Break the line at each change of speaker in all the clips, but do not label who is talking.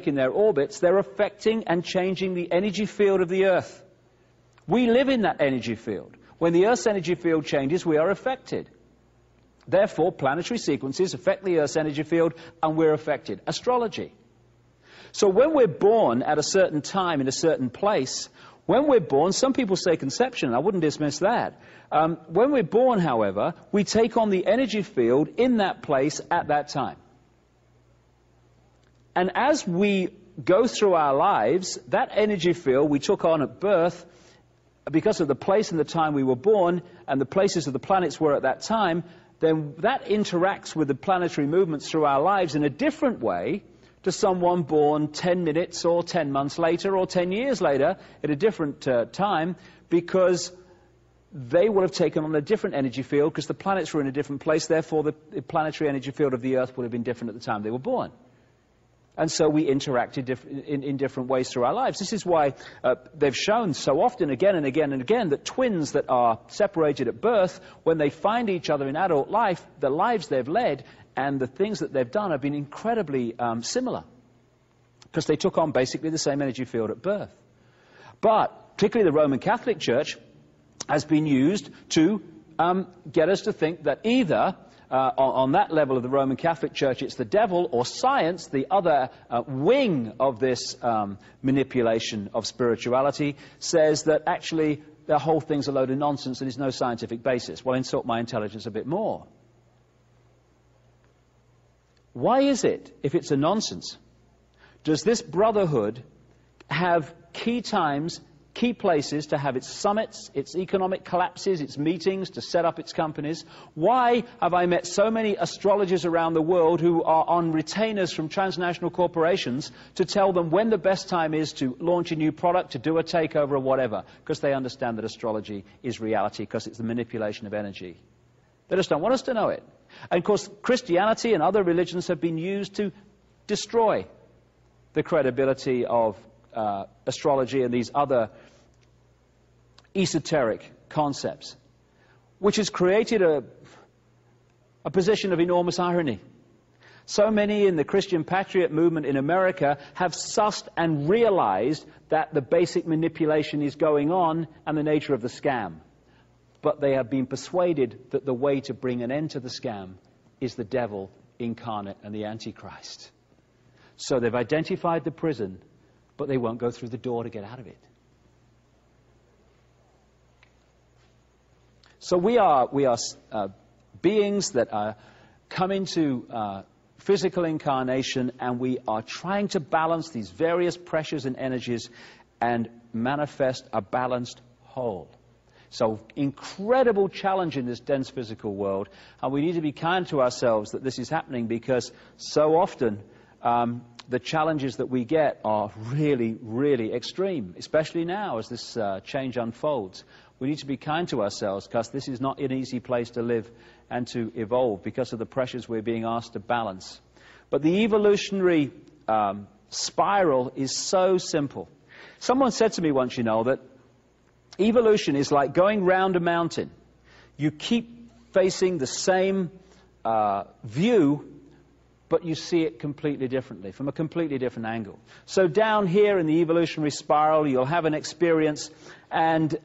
in their orbits, they're affecting and changing the energy field of the Earth. We live in that energy field. When the Earth's energy field changes, we are affected. Therefore, planetary sequences affect the Earth's energy field, and we're affected. Astrology. So when we're born at a certain time in a certain place, when we're born, some people say conception, I wouldn't dismiss that. When we're born, however, we take on the energy field in that place at that time. And as we go through our lives, that energy field we took on at birth, because of the place and the time we were born, and the places of the planets were at that time, then that interacts with the planetary movements through our lives in a different way to someone born 10 minutes or 10 months later or 10 years later at a different time, because they will have taken on a different energy field because the planets were in a different place. Therefore, the planetary energy field of the Earth would have been different at the time they were born. And so we interacted in different ways through our lives. This is why they've shown so often, again and again and again, that twins that are separated at birth, when they find each other in adult life, the lives they've led and the things that they've done have been incredibly similar, because they took on basically the same energy field at birth. But particularly the Roman Catholic Church has been used to get us to think that either on that level of the Roman Catholic Church it's the devil, or science, the other wing of this manipulation of spirituality, says that actually the whole thing's a load of nonsense and there's no scientific basis. Well, insult my intelligence a bit more. Why is it, if it's a nonsense, does this brotherhood have key times, key places to have its summits, its economic collapses, its meetings, to set up its companies? Why have I met so many astrologers around the world who are on retainers from transnational corporations to tell them when the best time is to launch a new product, to do a takeover or whatever? Because they understand that astrology is reality, because it's the manipulation of energy. They just don't want us to know it. And of course, Christianity and other religions have been used to destroy the credibility of astrology and these other esoteric concepts, which has created a position of enormous irony. So many in the Christian Patriot movement in America have sussed and realized that the basic manipulation is going on and the nature of the scam. But they have been persuaded that the way to bring an end to the scam is the devil incarnate and the Antichrist. So they've identified the prison, but they won't go through the door to get out of it. So we are beings that come into physical incarnation, and we are trying to balance these various pressures and energies and manifest a balanced whole. So incredible challenge in this dense physical world, and we need to be kind to ourselves that this is happening, because so often the challenges that we get are really, really extreme, especially now as this change unfolds. We need to be kind to ourselves, because this is not an easy place to live and to evolve because of the pressures we're being asked to balance. But the evolutionary spiral is so simple. Someone said to me once, you know, that evolution is like going round a mountain. You keep facing the same view, but you see it completely differently, from a completely different angle. So down here in the evolutionary spiral, you'll have an experience, and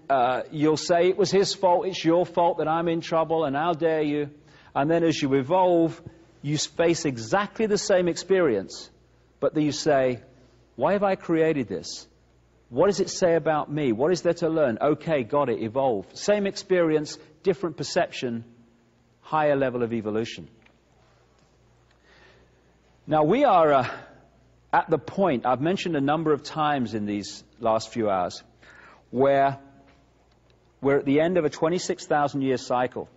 you'll say, it was his fault, it's your fault that I'm in trouble, and how dare you. And then as you evolve, you face exactly the same experience, but then you say, why have I created this? What does it say about me? What is there to learn? Okay, got it, evolve. Same experience, different perception, higher level of evolution. Now we are at the point, I've mentioned a number of times in these last few hours, where we're at the end of a 26,000-year cycle.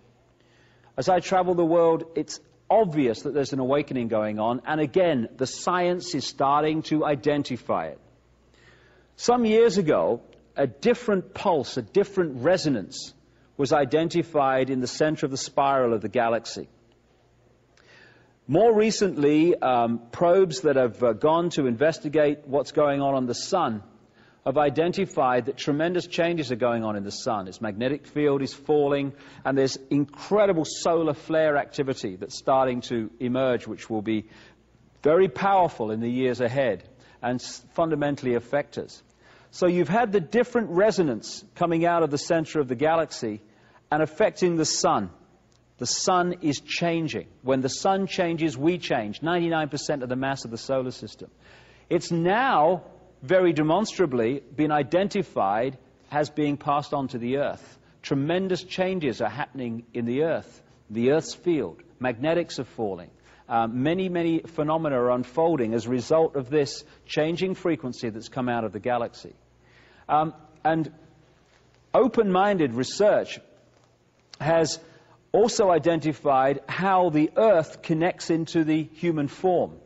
As I travel the world, it's obvious that there's an awakening going on, and again, the science is starting to identify it. Some years ago, a different pulse, a different resonance was identified in the center of the spiral of the galaxy. More recently, probes that have gone to investigate what's going on the sun have identified that tremendous changes are going on in the sun. Its magnetic field is falling, and there's incredible solar flare activity that's starting to emerge, which will be very powerful in the years ahead and fundamentally affect us. So you've had the different resonance coming out of the center of the galaxy and affecting the sun. The sun is changing. When the sun changes, we change. 99% of the mass of the solar system. It's now very demonstrably been identified as being passed on to the Earth. Tremendous changes are happening in the Earth's field. Magnetics are falling. Many phenomena are unfolding as a result of this changing frequency that's come out of the galaxy. And open-minded research has also identified how the Earth connects into the human form.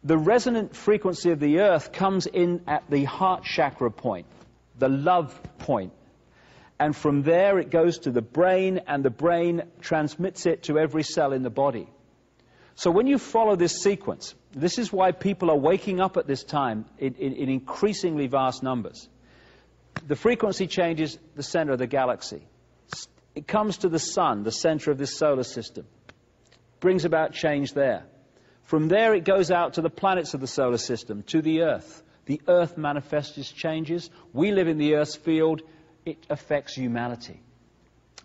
The resonant frequency of the Earth comes in at the heart chakra point, the love point. And from there it goes to the brain, and the brain transmits it to every cell in the body. So when you follow this sequence, this is why people are waking up at this time in increasingly vast numbers. The frequency changes the center of the galaxy. It comes to the sun, the center of this solar system. Brings about change there. From there it goes out to the planets of the solar system, to the Earth. The Earth manifests its changes. We live in the Earth's field. It affects humanity.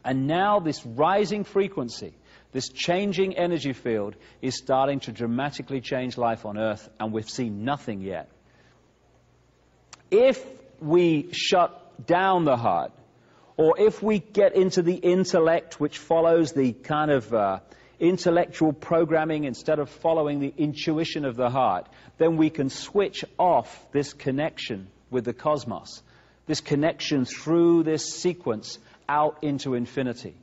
And now this rising frequency, this changing energy field, is starting to dramatically change life on Earth, and we've seen nothing yet. If we shut down the heart, or if we get into the intellect, which follows the kind of intellectual programming instead of following the intuition of the heart, then we can switch off this connection with the cosmos, this connection through this sequence out into infinity,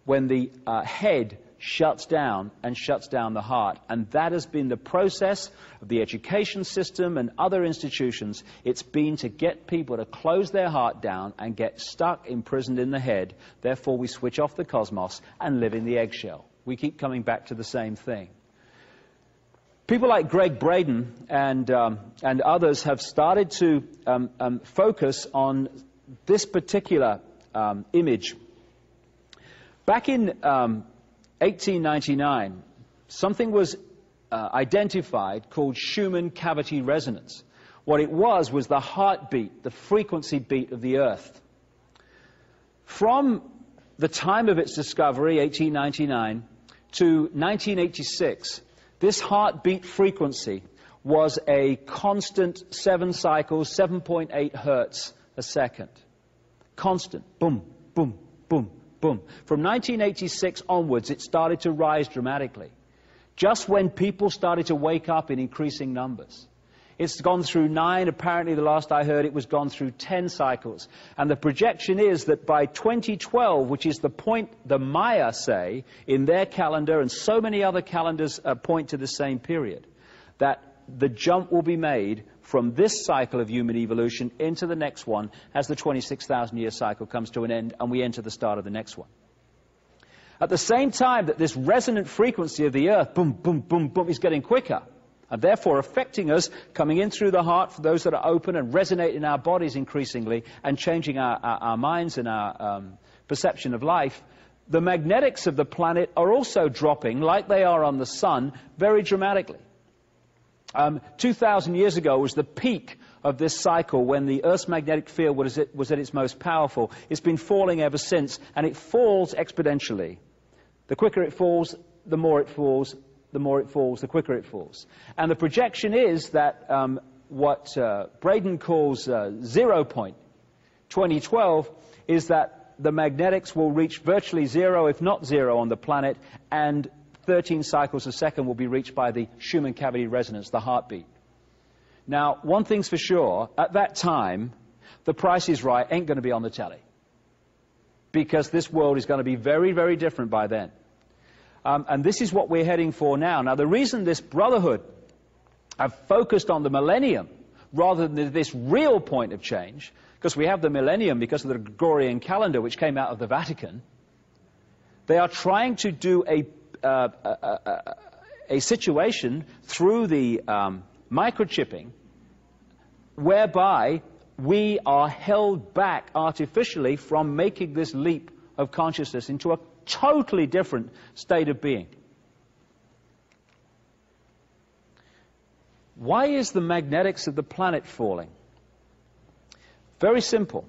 when the head shuts down and shuts down the heart. And that has been the process of the education system and other institutions. It's been to get people to close their heart down and get stuck, imprisoned in the head. Therefore, we switch off the cosmos and live in the eggshell. We keep coming back to the same thing. People like Greg Braden and others have started to focus on this particular image. Back in 1899, something was identified called Schumann cavity resonance. What it was the heartbeat, the frequency beat of the Earth. From the time of its discovery, 1899, to 1986, this heartbeat frequency was a constant 7 cycles, 7.8 hertz a second. Constant. Boom, boom, boom, boom. From 1986 onwards, it started to rise dramatically. Just when people started to wake up in increasing numbers. It's gone through 9, apparently the last I heard it was gone through 10 cycles. And the projection is that by 2012, which is the point the Maya say in their calendar, and so many other calendars point to the same period, that the jump will be made from this cycle of human evolution into the next one as the 26,000-year cycle comes to an end and we enter the start of the next one. At the same time that this resonant frequency of the Earth, boom, boom, boom, boom, is getting quicker, and therefore affecting us, coming in through the heart for those that are open and resonate in our bodies increasingly and changing our minds and our perception of life, the magnetics of the planet are also dropping, like they are on the sun, very dramatically. 2,000 years ago was the peak of this cycle when the Earth's magnetic field was at its most powerful. It's been falling ever since, and it falls exponentially. The quicker it falls, the more it falls. The more it falls, the quicker it falls. And the projection is that what Braden calls 0 point, 2012, is that the magnetics will reach virtually zero, if not zero, on the planet, and 13 cycles a second will be reached by the Schumann cavity resonance, the heartbeat. Now, one thing's for sure, at that time, The Price is Right ain't going to be on the telly, because this world is going to be very, very different by then. And this is what we're heading for now. Now, the reason this brotherhood have focused on the millennium rather than this real point of change, because we have the millennium because of the Gregorian calendar, which came out of the Vatican, they are trying to do a situation through the microchipping whereby we are held back artificially from making this leap of consciousness into a totally different state of being. Why is the magnetics of the planet falling? Very simple.